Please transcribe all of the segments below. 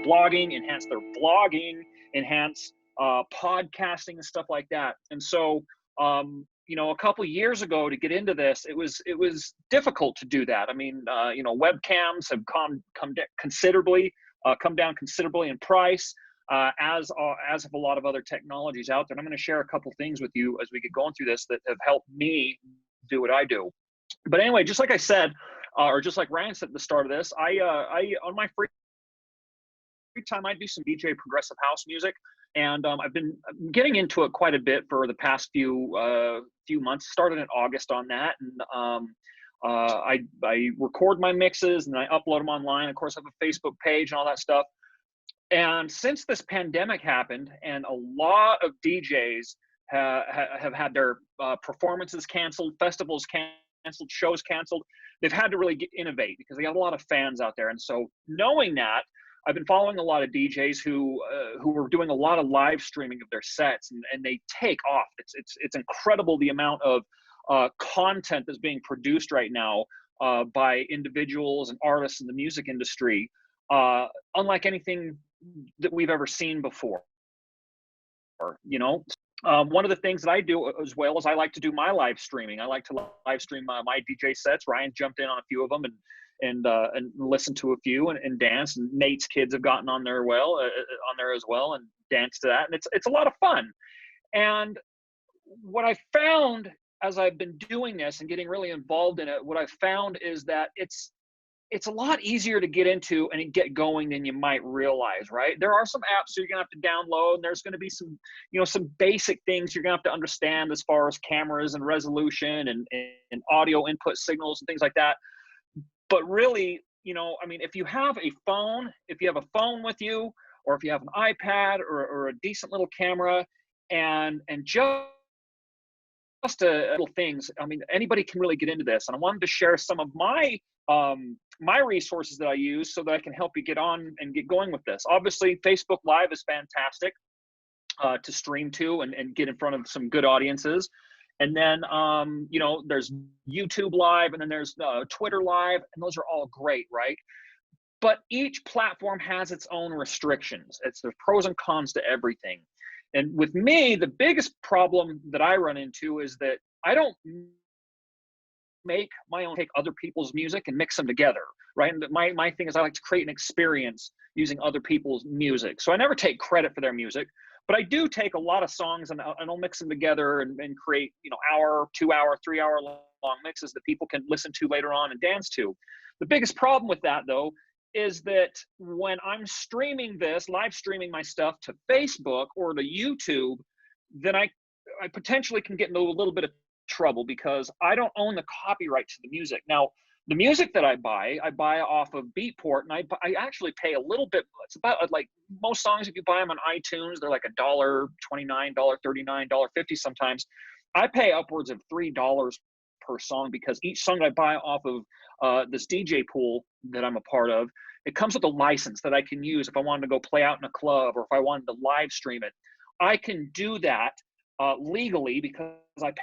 blogging, enhance their blogging, enhance podcasting and stuff like that. And so, you know, a couple years ago to get into this, it was difficult to do that. I mean, you know, webcams have come down considerably in price, as have a lot of other technologies out there. And I'm going to share a couple things with you as we get going through this that have helped me do what I do. But anyway, just like I said, or just like Ryan said at the start of this, I on my free time, I do some DJ progressive house music, and I've been getting into it quite a bit for the past few months. Started in August on that, and I record my mixes and I upload them online. Of course, I have a Facebook page and all that stuff. And since this pandemic happened, and a lot of DJs have had their performances canceled, festivals canceled, shows canceled, they've had to really innovate because they have a lot of fans out there. And so, knowing that, I've been following a lot of DJs who are doing a lot of live streaming of their sets, and they take off. It's incredible the amount of content that's being produced right now by individuals and artists in the music industry, unlike anything that we've ever seen before. You know, one of the things that I do as well is I like to do my live streaming. I like to live stream my DJ sets. Ryan jumped in on a few of them and listened to a few and danced. And Nate's kids have gotten on there on there as well and danced to that. And it's a lot of fun. And what I found as I've been doing this and getting really involved in it, what I found is that it's a lot easier to get into and get going than you might realize, right? There are some apps you're gonna have to download, and there's gonna be some, you know, some basic things you're gonna have to understand as far as cameras and resolution and audio input signals and things like that. But really, you know, I mean, if you have a phone with you, or if you have an iPad or a decent little camera and just little things, I mean, anybody can really get into this. And I wanted to share some of my resources that I use so that I can help you get on and get going with this. Obviously, Facebook Live is fantastic to stream to and get in front of some good audiences. And then, you know, there's YouTube Live, and then there's Twitter Live, and those are all great, right? But each platform has its own restrictions. There's pros and cons to everything. And with me, the biggest problem that I run into is that I don't make my own, take other people's music and mix them together, right? And my thing is I like to create an experience using other people's music. So I never take credit for their music, but I do take a lot of songs and I'll mix them together and create, you know, hour, 2 hour, 3 hour long mixes that people can listen to later on and dance to. The biggest problem with that, though, is that when I'm streaming this, live streaming my stuff to Facebook or to YouTube, then I potentially can get into a little bit of trouble because I don't own the copyright to the music. Now, the music that I buy off of Beatport, and I actually pay a little bit. It's about like most songs, if you buy them on iTunes, they're like $1.29, $1.39, $1.50 sometimes. I pay upwards of $3 per song because each song I buy off of this DJ pool that I'm a part of, it comes with a license that I can use if I wanted to go play out in a club or if I wanted to live stream it. I can do that legally because I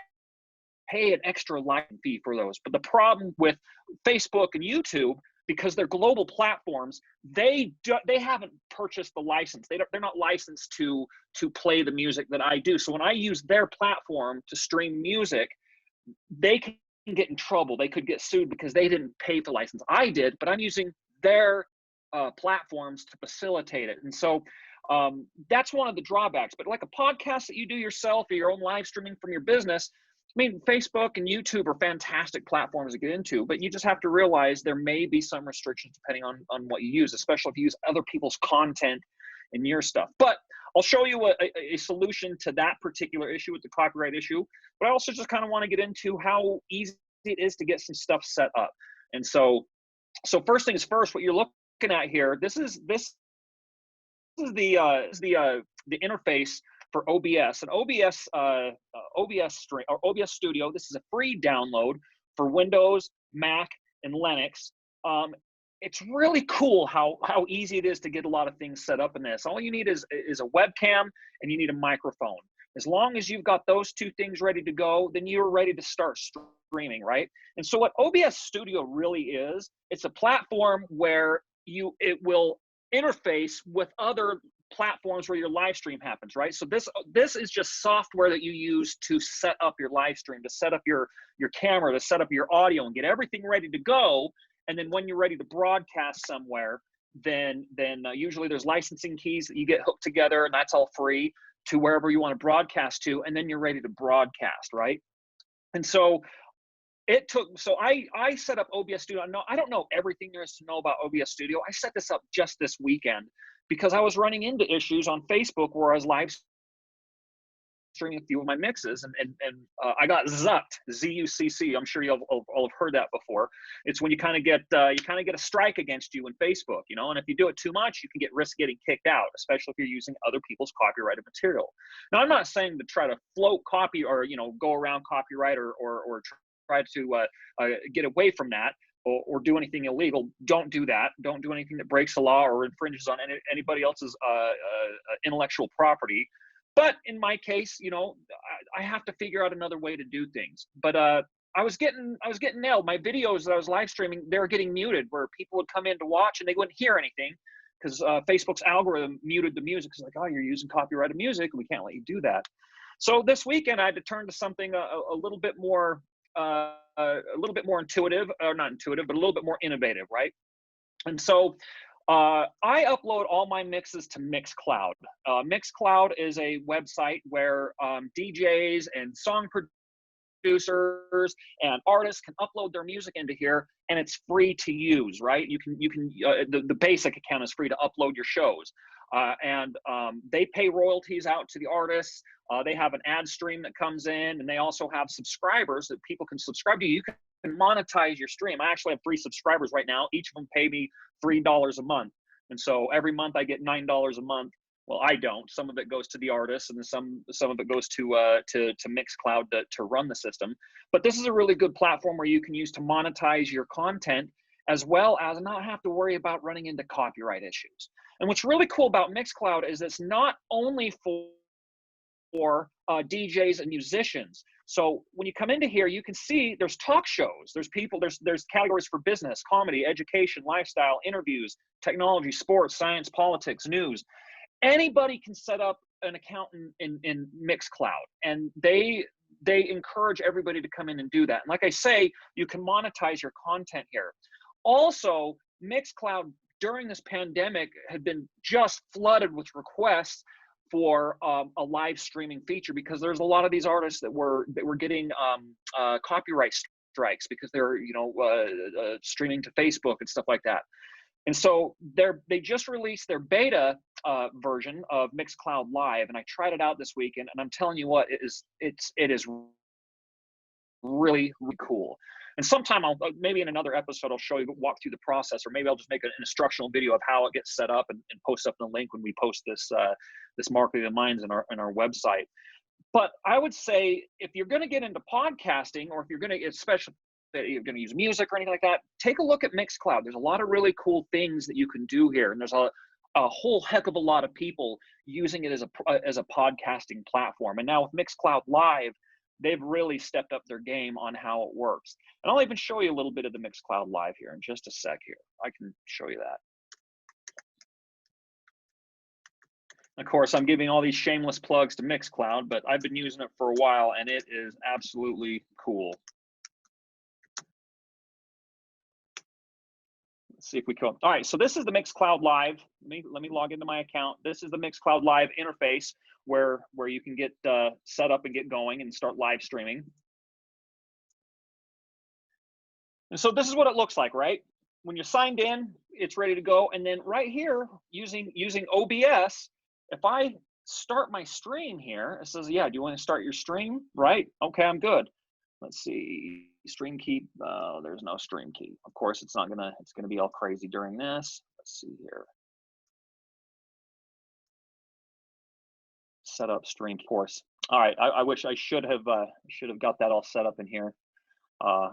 pay an extra license fee for those. But the problem with Facebook and YouTube, because they're global platforms, they haven't purchased the license. They're not licensed to play the music that I do. So when I use their platform to stream music, they can get in trouble. They could get sued because they didn't pay for the license. I did, but I'm using their platforms to facilitate it. And so that's one of the drawbacks. But like a podcast that you do yourself or your own live streaming from your business, I mean, Facebook and YouTube are fantastic platforms to get into, but you just have to realize there may be some restrictions depending on what you use, especially if you use other people's content in your stuff. But I'll show you a solution to that particular issue with the copyright issue, but I also just kind of want to get into how easy it is to get some stuff set up. And so first things first, what you're looking at here, this is the interface for OBS. And OBS Studio, this is a free download for Windows, Mac, and Linux. It's really cool how easy it is to get a lot of things set up in this. All you need is a webcam and you need a microphone. As long as you've got those two things ready to go, then you're ready to start streaming, right? And so what OBS Studio really is, it's a platform where it will interface with other platforms where your live stream happens, right? So this is just software that you use to set up your live stream, to set up your camera, to set up your audio, and get everything ready to go. And then when you're ready to broadcast somewhere, then usually there's licensing keys that you get hooked together, and that's all free, to wherever you want to broadcast to, and then you're ready to broadcast, right? And so I set up OBS Studio. No, I don't know everything there is to know about OBS Studio. I set this up just this weekend because I was running into issues on Facebook where I was live streaming a few of my mixes, and I got zucked, Z-U-C-C. I'm sure you'll all have heard that before. It's when you kind of get a strike against you in Facebook, you know, and if you do it too much, you can get risk getting kicked out, especially if you're using other people's copyrighted material. Now, I'm not saying to try to float copy or, you know, go around copyright or try to get away from that, or do anything illegal. Don't do that. Don't do anything that breaks the law or infringes on anybody else's intellectual property. But in my case, you know, I have to figure out another way to do things. But I was getting nailed. My videos that I was live streaming, they were getting muted, where people would come in to watch and they wouldn't hear anything because Facebook's algorithm muted the music. It's like, oh, you're using copyrighted music, and we can't let you do that. So this weekend I had to turn to something a little bit more intuitive, or not intuitive, but a little bit more innovative, right? And so I upload all my mixes to Mixcloud. Mixcloud is a website where DJs and song producers and artists can upload their music into here, and it's free to use, right? The basic account is free to upload your shows. And they pay royalties out to the artists. They have an ad stream that comes in, and they also have subscribers that people can subscribe to. You can monetize your stream. I actually have 3 subscribers right now. Each of them pay me $3 a month. And so every month I get $9 a month. Well, I don't. Some of it goes to the artists, and then some of it goes to Mixcloud to run the system. But this is a really good platform where you can use to monetize your content, as well as not have to worry about running into copyright issues. And what's really cool about Mixcloud is it's not only for DJs and musicians. So when you come into here, you can see there's talk shows, there's categories for business, comedy, education, lifestyle, interviews, technology, sports, science, politics, news. Anybody can set up an account in Mixcloud, and they encourage everybody to come in and do that. And like I say, you can monetize your content here. Also, Mixcloud during this pandemic had been just flooded with requests for a live streaming feature, because there's a lot of these artists that were getting copyright strikes because they're streaming to Facebook and stuff like that. And so they just released their beta version of Mixcloud Live, and I tried it out this weekend, and I'm telling you what, it is really, really cool. And sometime maybe in another episode, I'll walk through the process, or maybe I'll just make an instructional video of how it gets set up and post up the link when we post this Marketing of Minds in our website. But I would say, if you're going to get into podcasting, or if you're going to, especially if you're going to use music or anything like that, take a look at Mixcloud. There's a lot of really cool things that you can do here, and there's a whole heck of a lot of people using it as a podcasting platform. And now with Mixcloud Live, they've really stepped up their game on how it works. And I'll even show you a little bit of the Mixcloud Live here in just a sec here. I can show you that. Of course, I'm giving all these shameless plugs to Mixcloud, but I've been using it for a while, and it is absolutely cool. Let's see if we can. All right, so this is the Mixcloud Live. Let me log into my account. This is the Mixcloud Live interface where you can get set up and get going and start live streaming. And so this is what it looks like, right? When you're signed in, it's ready to go. And then right here, using OBS, if I start my stream here, it says, yeah, do you want to start your stream? Right? Okay, I'm good. Let's see, stream key. There's no stream key. Of course, it's gonna be all crazy during this. Let's see here. Set up stream course. All right, I wish I should have got that all set up in here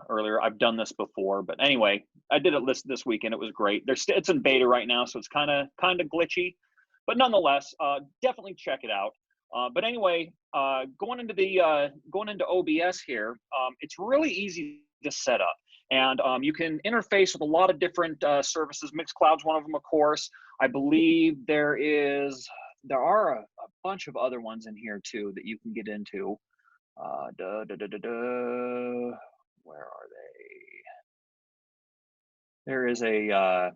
earlier. I've done this before, but anyway, I did it this weekend. It was great. It's in beta right now, so it's kind of glitchy, but nonetheless, definitely check it out. But anyway, going into OBS here, it's really easy to set up. And you can interface with a lot of different services. Mixcloud's one of them, of course. I believe there are a bunch of other ones in here too that you can get into. Where are they? There is a,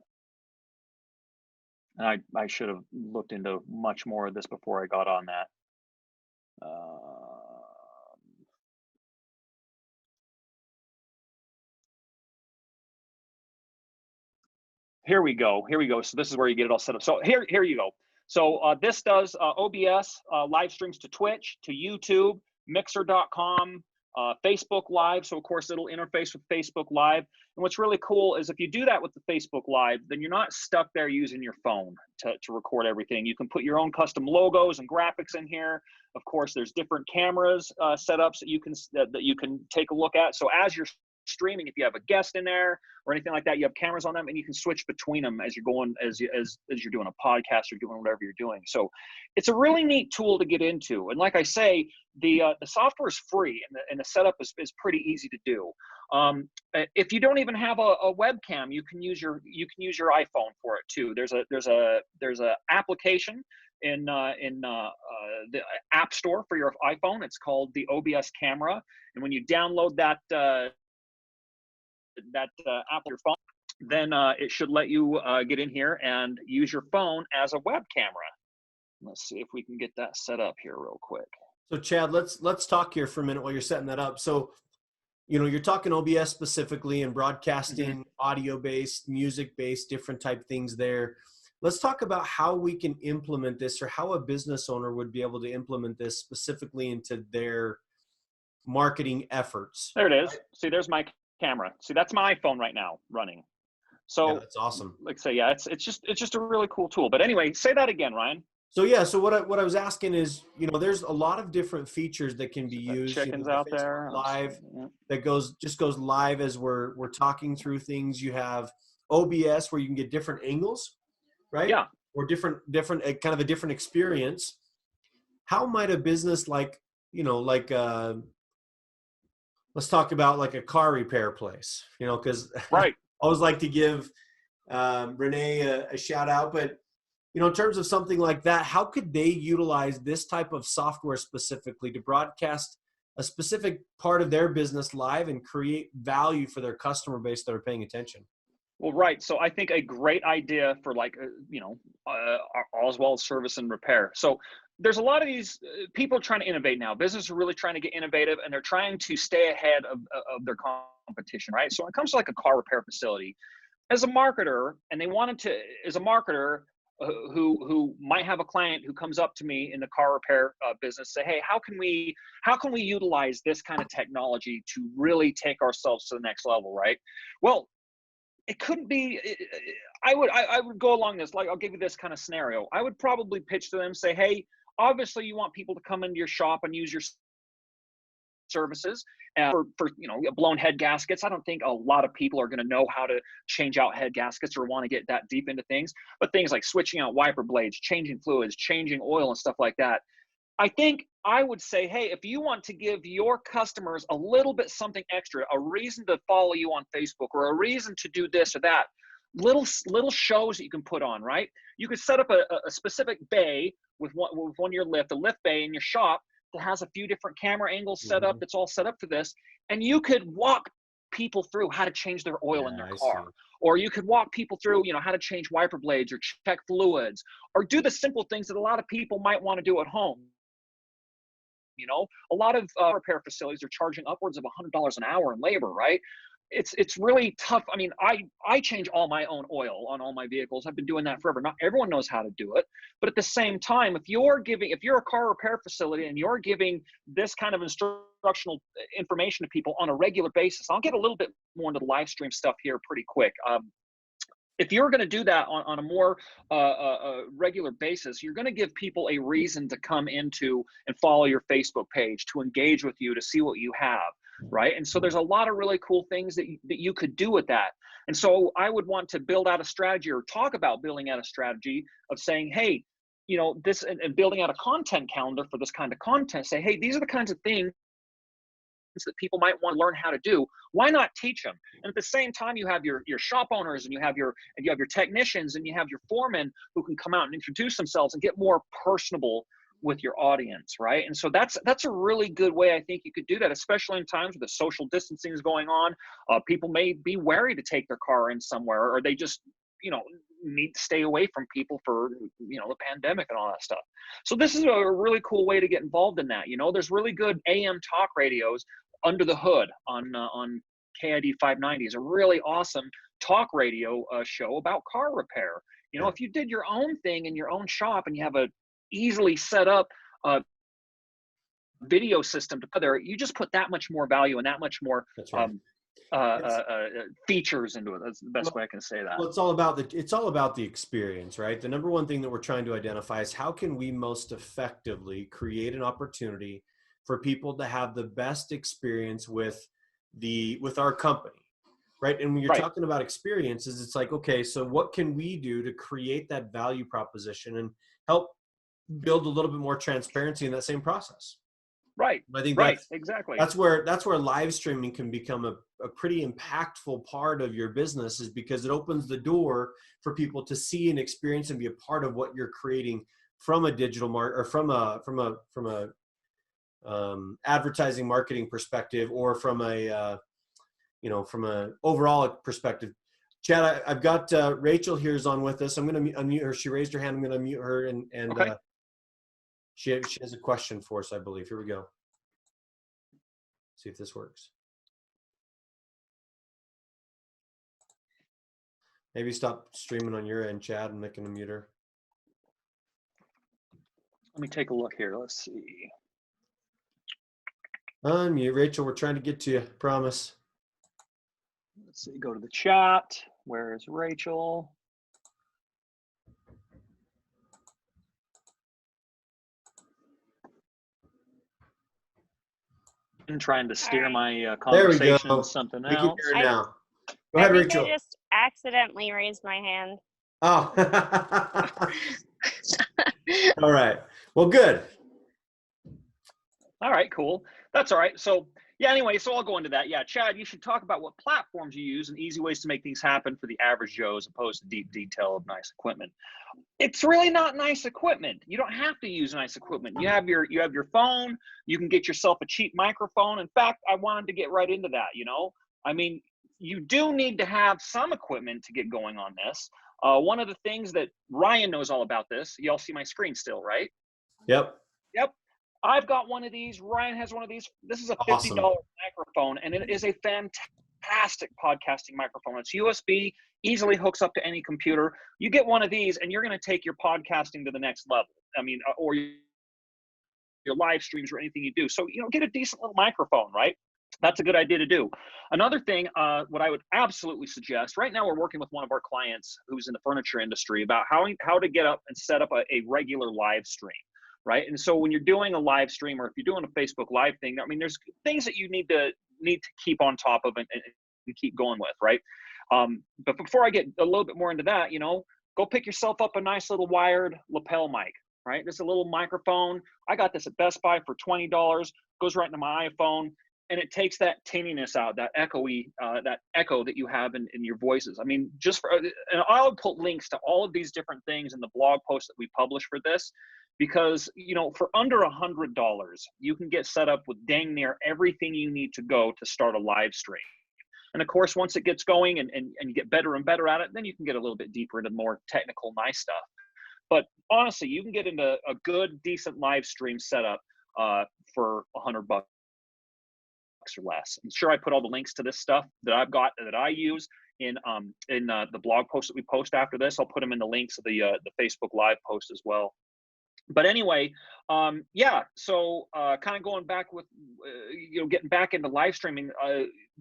and I should have looked into much more of this before I got on that. Here we go. Here we go. So this is where you get it all set up. So here you go. So this does OBS live streams to Twitch, to YouTube, Mixer.com, Facebook Live. So of course it'll interface with Facebook Live. And what's really cool is if you do that with the Facebook Live, then you're not stuck there using your phone to record everything. You can put your own custom logos and graphics in here. Of course, there's different cameras setups that you can take a look at. So as you're streaming, if you have a guest in there or anything like that, you have cameras on them and you can switch between them as you're going, as you're doing a podcast or doing whatever you're doing. So it's a really neat tool to get into. And like I say, the software is free and the setup is pretty easy to do. If you don't even have a webcam, you can use your iPhone for it too. There's a application in the App Store for your iPhone. It's called the OBS Camera, and when you download that app on your phone, then it should let you get in here and use your phone as a web camera. Let's see if we can get that set up here real quick. So Chad, let's talk here for a minute while you're setting that up. So, you know, you're talking OBS specifically and broadcasting, audio-based, music-based, different type things there. Let's talk about how we can implement this, or how a business owner would be able to implement this specifically into their marketing efforts. There it is. See, there's my camera. See, that's my iPhone right now running. So yeah, that's awesome. Like say, yeah, it's just a really cool tool. But anyway, say that again, Ryan. So yeah, so what I was asking is, you know, there's a lot of different features that can be used. Chickens you know, out there live that just goes live as we're talking through things. You have OBS where you can get different angles, right? Yeah. Or different kind of a different experience. How might a business like, you know, like let's talk about like a car repair place, you know, because right. I always like to give Renee a shout out, but you know, in terms of something like that, how could they utilize this type of software specifically to broadcast a specific part of their business live and create value for their customer base that are paying attention? Well, right. So I think a great idea for like, you know, Oswald service and repair. So there's a lot of these people trying to innovate now. Businesses are really trying to get innovative, and they're trying to stay ahead of their competition, right? So when it comes to like a car repair facility, as a marketer, and they wanted to, as a marketer, who might have a client who comes up to me in the car repair business, say, hey, how can we utilize this kind of technology to really take ourselves to the next level, right? Well, it couldn't be. I would go along this. Like, I'll give you this kind of scenario. I would probably pitch to them, say, hey, obviously you want people to come into your shop and use your services for you know, blown head gaskets. I don't think a lot of people are going to know how to change out head gaskets or want to get that deep into things, but things like switching out wiper blades, changing fluids, changing oil and stuff like that. I think I would say, hey, if you want to give your customers a little bit something extra, a reason to follow you on Facebook or a reason to do this or that, little shows that you can put on, right? You could set up a specific bay with one of your lift, a lift bay in your shop that has a few different camera angles set up, that's all set up for this. And you could walk people through how to change their oil in their car. Or you could walk people through, you know, how to change wiper blades or check fluids, or do the simple things that a lot of people might want to do at home. You know, a lot of repair facilities are charging upwards of $100 an hour in labor, right? It's really tough. I mean, I change all my own oil on all my vehicles. I've been doing that forever. Not everyone knows how to do it, but at the same time, if you're a car repair facility and you're giving this kind of instructional information to people on a regular basis, I'll get a little bit more into the live stream stuff here pretty quick. If you're going to do that on a more regular basis, you're going to give people a reason to come into and follow your Facebook page, to engage with you, to see what you have, right? And so there's a lot of really cool things that you could do with that. And so I would want to build out a strategy, or talk about building out a strategy of saying, hey, you know, this, and building out a content calendar for this kind of content. Say, hey, these are the kinds of things that people might want to learn how to do, why not teach them? And at the same time, you have your shop owners, and you have your technicians, and you have your foremen who can come out and introduce themselves and get more personable with your audience, right? And so that's a really good way I think you could do that, especially in times where the social distancing is going on. People may be wary to take their car in somewhere, or they just, need to stay away from people for, the pandemic and all that stuff. So this is a really cool way to get involved in that. There's really good AM talk radios under the hood on KID 590 is a really awesome talk radio show about car repair. If you did your own thing in your own shop and you have a easily set up video system together, you just put that much more value and that much more features into it. That's the best way I can say that. Well, it's all about the experience, right? The number one thing that we're trying to identify is how can we most effectively create an opportunity for people to have the best experience with our company, right? And when you're talking about experiences, it's like, okay, so what can we do to create that value proposition and help build a little bit more transparency in that same process? Right. I think exactly. That's where live streaming can become a pretty impactful part of your business, is because it opens the door for people to see and experience and be a part of what you're creating from a digital or from a advertising marketing perspective, or from a overall perspective. Chad, I've got Rachel here is on with us. I'm going to unmute her. She raised her hand. I'm going to unmute her, and okay. She has a question for us, I believe. Here we go. See if this works. Maybe stop streaming on your end, Chad, and making a mute her. Let me take a look here. Let's see. Unmute, Rachel. We're trying to get to you. Promise. Let's see. Go to the chat. Where is Rachel? I'm trying to steer my conversation into something else. We can hear now. Go ahead, Rachel. I just accidentally raised my hand. Oh. All right. Well, good. All right, cool. That's all right. So anyway, so I'll go into that. Yeah, Chad, you should talk about what platforms you use and easy ways to make things happen for the average Joe, as opposed to deep detail of nice equipment. It's really not nice equipment. You don't have to use nice equipment. You have your phone. You can get yourself a cheap microphone. In fact, I wanted to get right into that. I mean, you do need to have some equipment to get going on this. One of the things that Ryan knows all about this. Y'all see my screen still, right? Yep. I've got one of these. Ryan has one of these. This is a $50 microphone, and it is a fantastic podcasting microphone. It's USB, easily hooks up to any computer. You get one of these, and you're going to take your podcasting to the next level. I mean, or your live streams or anything you do. So, get a decent little microphone, right? That's a good idea to do. Another thing, what I would absolutely suggest, right now we're working with one of our clients who's in the furniture industry about how to get up and set up a regular live stream. Right. And so when you're doing a live stream, or if you're doing a Facebook Live thing, I mean, there's things that you need to keep on top of and keep going with. Right. But before I get a little bit more into that, go pick yourself up a nice little wired lapel mic. Right. This is a little microphone. I got this at Best Buy for $20. Goes right into my iPhone, and it takes that tinniness out, that echo that you have in your voices. I mean, and I'll put links to all of these different things in the blog post that we publish for this. Because, for under $100, you can get set up with dang near everything you need to go to start a live stream. And of course, once it gets going and you get better and better at it, then you can get a little bit deeper into more technical, nice stuff. But honestly, you can get into a good, decent live stream setup for $100 or less. I'm sure I put all the links to this stuff that I've got that I use in the blog post that we post after this. I'll put them in the links of the Facebook Live post as well. But anyway, so kind of going back with, getting back into live streaming,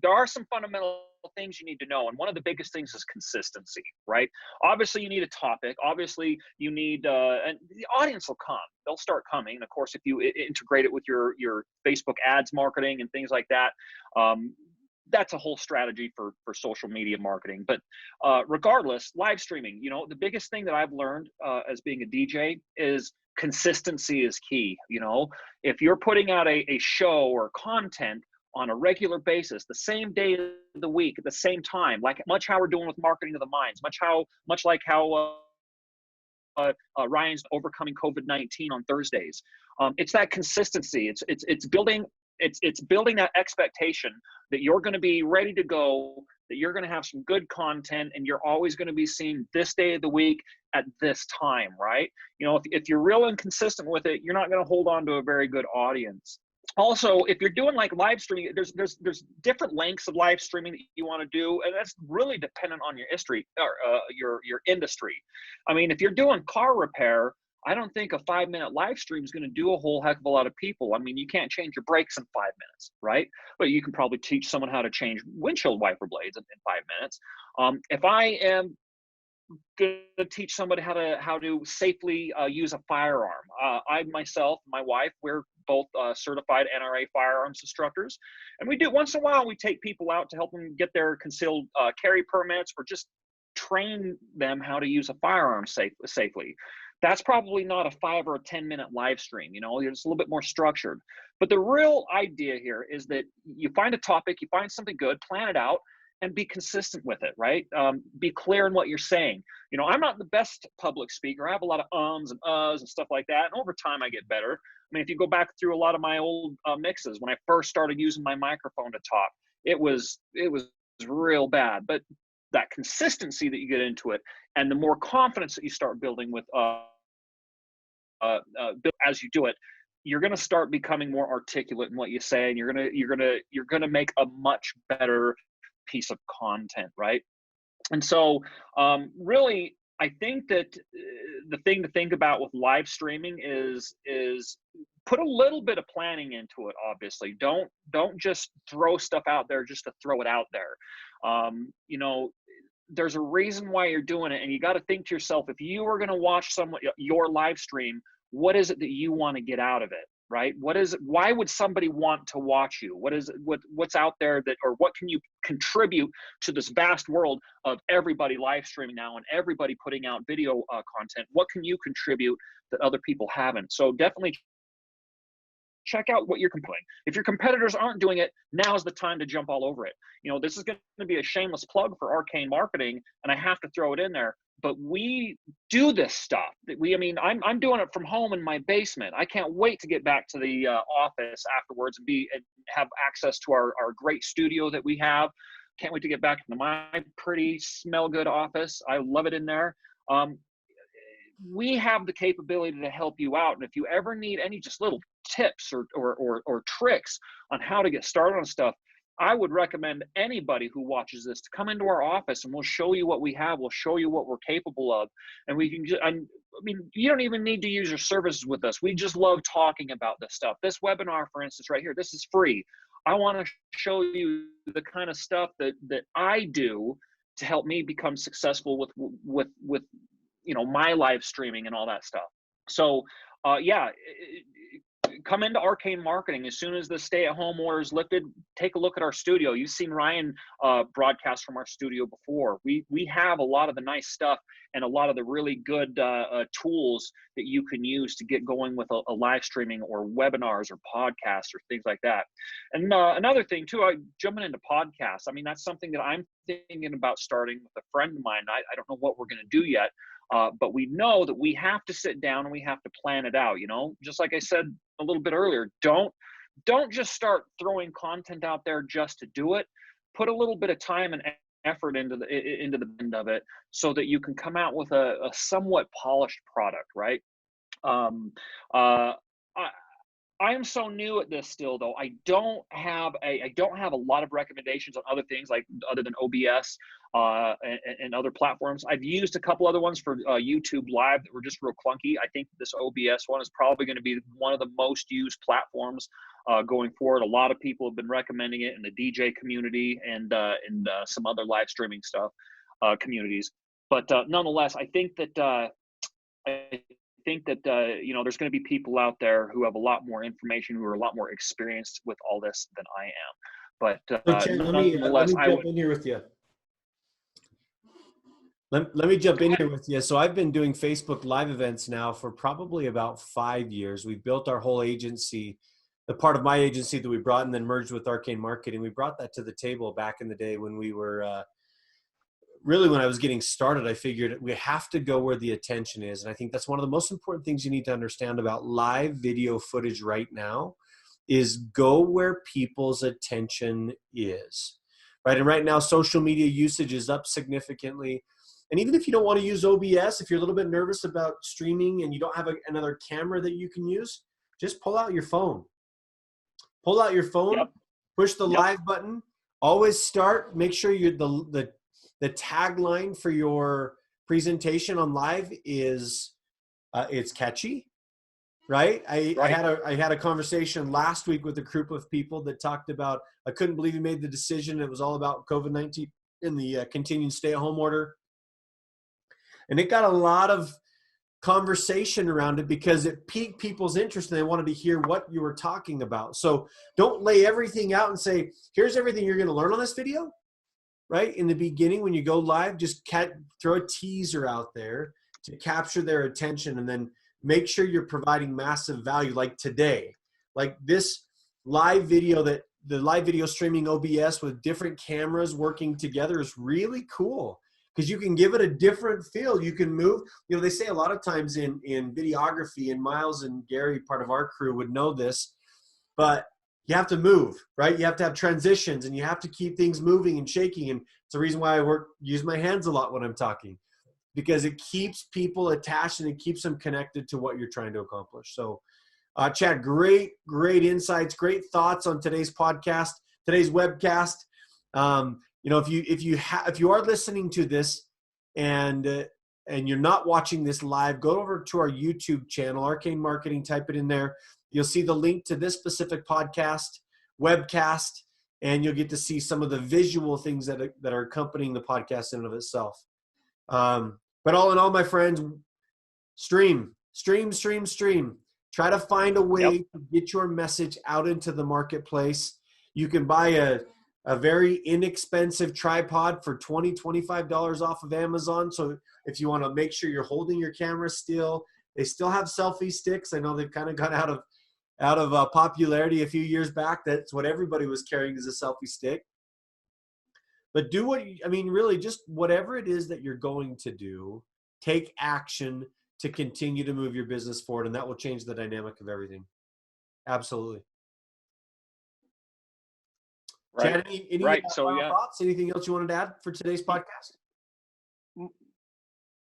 there are some fundamental things you need to know. And one of the biggest things is consistency, right? Obviously, you need a topic. Obviously, you need, and the audience will come. They'll start coming. And of course, if you integrate it with your Facebook ads marketing and things like that, that's a whole strategy for social media marketing. But regardless, live streaming, the biggest thing that I've learned as being a DJ is consistency is key. If you're putting out a show or content on a regular basis, the same day of the week, at the same time, like much how we're doing with marketing of the minds, much like how Ryan's overcoming COVID-19 on Thursdays. It's that consistency. It's building that expectation that you're going to be ready to go, that you're going to have some good content, and you're always going to be seen this day of the week at this time, right? You know, if you're real inconsistent with it, you're not going to hold on to a very good audience. Also, if you're doing like live streaming, there's different lengths of live streaming that you want to do, and that's really dependent on your history or your industry. I mean, if you're doing car repair, I don't think a 5-minute live stream is going to do a whole heck of a lot of people. I mean, you can't change your brakes in 5 minutes, right? But you can probably teach someone how to change windshield wiper blades in 5 minutes. If I am going to teach somebody how to safely use a firearm, I myself, my wife, we're both certified NRA firearms instructors, and we do once in a while. We take people out to help them get their concealed carry permits, or just train them how to use a firearm safely. That's probably not a 5 or a 10-minute live stream. You know, it's a little bit more structured. But the real idea here is that you find a topic, you find something good, plan it out, and be consistent with it, right? Be clear in what you're saying. You know, I'm not the best public speaker. I have a lot of ums and uhs and stuff like that. And over time, I get better. I mean, if you go back through a lot of my old mixes, when I first started using my microphone to talk, it was real bad. But that consistency that you get into it, and the more confidence that you start building with as you do it, you're going to start becoming more articulate in what you say, and you're going to make a much better piece of content, right? And so really, I think that the thing to think about with live streaming is put a little bit of planning into it. Obviously, don't just throw stuff out there just to throw it out there. You know, there's a reason why you're doing it, and you got to think to yourself, if you were going to watch your live stream, what is it that you want to get out of it, right? Why would somebody want to watch you? What's out there or what can you contribute to this vast world of everybody live streaming now and everybody putting out video content? What can you contribute that other people haven't? So definitely check out what you're doing. If your competitors aren't doing it, now's the time to jump all over it. You know, this is going to be a shameless plug for Arcane Marketing, and I have to throw it in there. But we do this stuff. I'm doing it from home in my basement. I can't wait to get back to the office afterwards and have access to our great studio that we have. Can't wait to get back into my pretty smell good office. I love it in there. We have the capability to help you out. And if you ever need any just little tips or tricks on how to get started on stuff, I would recommend anybody who watches this to come into our office, and we'll show you what we have. We'll show you what we're capable of. And we can you don't even need to use your services with us. We just love talking about this stuff. This webinar, for instance, right here, this is free. I want to show you the kind of stuff that I do to help me become successful with you know, my live streaming and all that stuff. So come into Arcane Marketing as soon as the stay-at-home order is lifted. Take a look at our studio. You've seen Ryan broadcast from our studio before. We have a lot of the nice stuff and a lot of the really good tools that you can use to get going with a live streaming or webinars or podcasts or things like that. And another thing too, jumping into podcasts. I mean, that's something that I'm thinking about starting with a friend of mine. I don't know what we're going to do yet. But we know that we have to sit down and we have to plan it out, you know, just like I said a little bit earlier. Don't just start throwing content out there just to do it. Put a little bit of time and effort into the end of it so that you can come out with a somewhat polished product, right? I am so new at this still, though. I don't have a lot of recommendations on other things, like other than OBS and other platforms. I've used a couple other ones for YouTube Live that were just real clunky. I think this OBS one is probably going to be one of the most used platforms going forward. A lot of people have been recommending it in the DJ community and some other live streaming stuff communities. But nonetheless, I think that you know, there's going to be people out there who have a lot more information, who are a lot more experienced with all this than I am. But Chen, let me jump in here with you. Let me jump in here with you. So I've been doing Facebook Live events now for probably about 5 years. We've built our whole agency the part of my agency that we brought and then merged with Arcane Marketing. We brought that to the table back in the day when we were really when I was getting started. I figured we have to go where the attention is. And I think that's one of the most important things you need to understand about live video footage right now is go where people's attention is, right? And right now, social media usage is up significantly. And even if you don't want to use OBS, if you're a little bit nervous about streaming and you don't have another camera that you can use, just pull out your phone. Pull out your phone, Yep. push the Yep. live button, always start, make sure you're the tagline for your presentation on live is it's catchy, right? I had a conversation last week with a group of people that talked about, I couldn't believe you made the decision. It was all about COVID-19 and the continued stay-at-home order. And it got a lot of conversation around it because it piqued people's interest and they wanted to hear what you were talking about. So don't lay everything out and say, here's everything you're going to learn on this video, right? In the beginning, when you go live, just throw a teaser out there to capture their attention and then make sure you're providing massive value. Like today, like this live video, that the live video streaming OBS with different cameras working together is really cool. Because you can give it a different feel. You can move. You know, they say a lot of times in videography, and Miles and Gary, part of our crew, would know this, but you have to move, right? You have to have transitions, and you have to keep things moving and shaking. And it's the reason why I use my hands a lot when I'm talking, because it keeps people attached and it keeps them connected to what you're trying to accomplish. So, Chad, great insights, great thoughts on today's podcast, today's webcast. You know, if you are listening to this and you're not watching this live, go over to our YouTube channel, Arcane Marketing, type it in there. You'll see the link to this specific podcast, webcast, and you'll get to see some of the visual things that are accompanying the podcast in and of itself. But all in all, my friends, stream. Try to find a way to get your message out into the marketplace. You can buy a very inexpensive tripod for $20, $25 off of Amazon. So if you want to make sure you're holding your camera still, they still have selfie sticks. I know they've kind of gone out of popularity a few years back. That's what everybody was carrying, is a selfie stick. But really just whatever it is that you're going to do, take action to continue to move your business forward. And that will change the dynamic of everything. Absolutely. Right. Chad, any Right. thoughts? Anything else you wanted to add for today's podcast?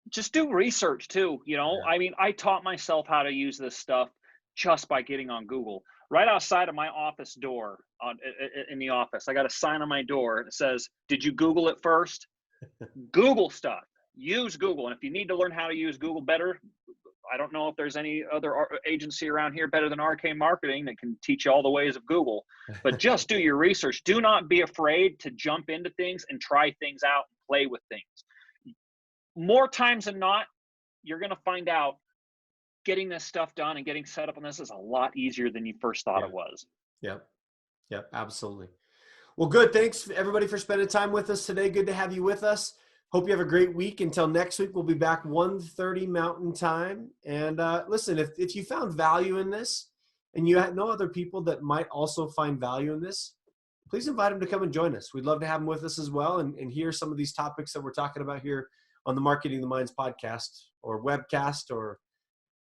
Just do research too. You know, Yeah. I mean, I taught myself how to use this stuff just by getting on Google. Right outside of my office door, in the office, I got a sign on my door that says, "Did you Google it first?" Google stuff. Use Google. And if you need to learn how to use Google better, I don't know if there's any other agency around here better than Arcane Marketing that can teach you all the ways of Google. But just do your research. Do not be afraid to jump into things and try things out and play with things. More times than not, you're going to find out getting this stuff done and getting set up on this is a lot easier than you first thought it was. Yep, absolutely. Well, good. Thanks, everybody, for spending time with us today. Good to have you with us. Hope you have a great week. Until next week, we'll be back 1:30 Mountain Time. And listen, if you found value in this and you know other people that might also find value in this, please invite them to come and join us. We'd love to have them with us as well and hear some of these topics that we're talking about here on the Marketing the Minds podcast or webcast or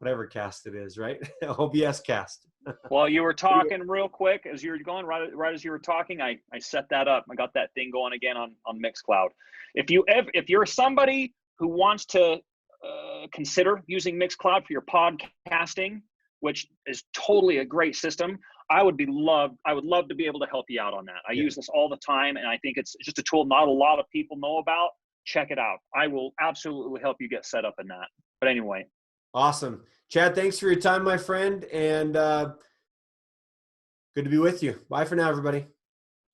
whatever cast it is, right? OBS cast. Well, you were talking real quick as you were going, right as you were talking, I set that up. I got that thing going again on Mixcloud. If you're somebody who wants to consider using Mixcloud for your podcasting, which is totally a great system, I would love to be able to help you out on that. I use this all the time, and I think it's just a tool not a lot of people know about. Check it out. I will absolutely help you get set up in that. But anyway. Awesome. Chad, thanks for your time, my friend, and good to be with you. Bye for now, everybody.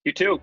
You too.